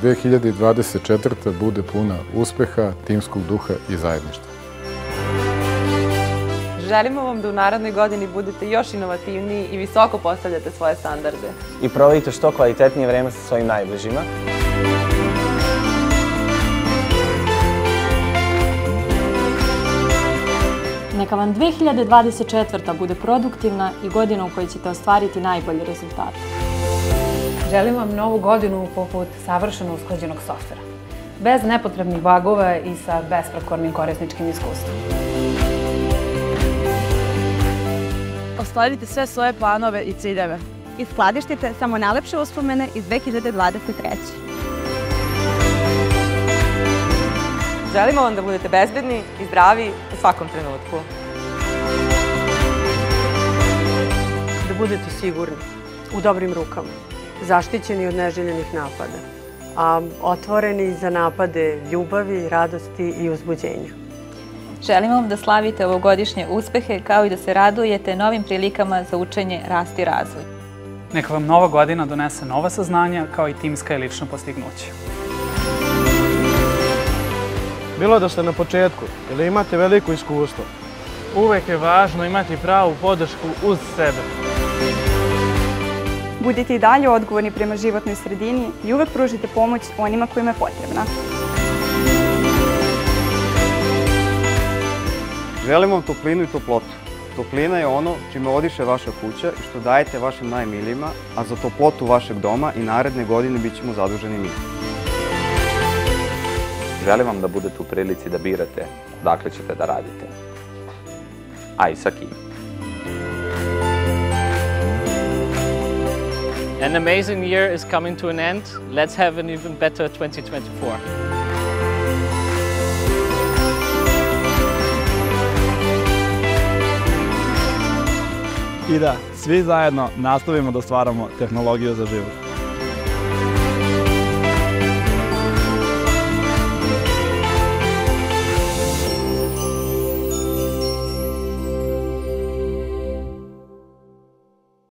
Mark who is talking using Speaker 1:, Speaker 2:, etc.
Speaker 1: 2024. bude puna uspeha, timskog duha i zajedništva.
Speaker 2: Želimo vam da u narednoj godini budete još inovativniji i visoko postavljate svoje standarde.
Speaker 3: I provedite što kvalitetnije vreme sa svojim najbližima.
Speaker 4: Neka vam 2024. bude produktivna i godina u kojoj ćete ostvariti najbolje rezultate.
Speaker 5: Želim vam novu godinu poput savršeno usklađenog softvera, bez nepotrebnih bagova i sa besprekornim korisničkim iskustvom.
Speaker 6: Ostvarite sve svoje planove i ciljeve.
Speaker 7: I skladištite samo najlepše uspomene iz 2023.
Speaker 2: Želimo vam da budete bezbedni i zdravi u svakom trenutku.
Speaker 8: Da budete sigurni, u dobrim rukama, zaštićeni od neželjenih napada, a otvoreni za napade ljubavi, radosti i uzbuđenja.
Speaker 9: Želimo vam da slavite ovogodišnje uspehe kao i da se radujete novim prilikama za učenje, rast i razvoj.
Speaker 10: Neka vam nova godina donese nova saznanja kao i timska i lična postignuća.
Speaker 11: Bilo da ste na početku ili imate veliko iskustvo, uvek je važno imati pravu podršku uz sebe.
Speaker 7: Budite i dalje odgovorni prema životnoj sredini i uvek pružite pomoć onima kojima je potrebna.
Speaker 12: Želim vam toplinu i toplotu. Toplina je ono čime odiše vaša kuća i što dajete vašim najmilijima, a za toplotu vašeg doma i naredne godine bit ćemo zaduženi mi.
Speaker 13: Želim vam da budete u prilici da birate odakle ćete da radite, a i sa kim.
Speaker 14: An amazing year is coming to an end. Let's have an even better 2024.
Speaker 15: I da svi zajedno nastavimo da stvaramo tehnologiju za život.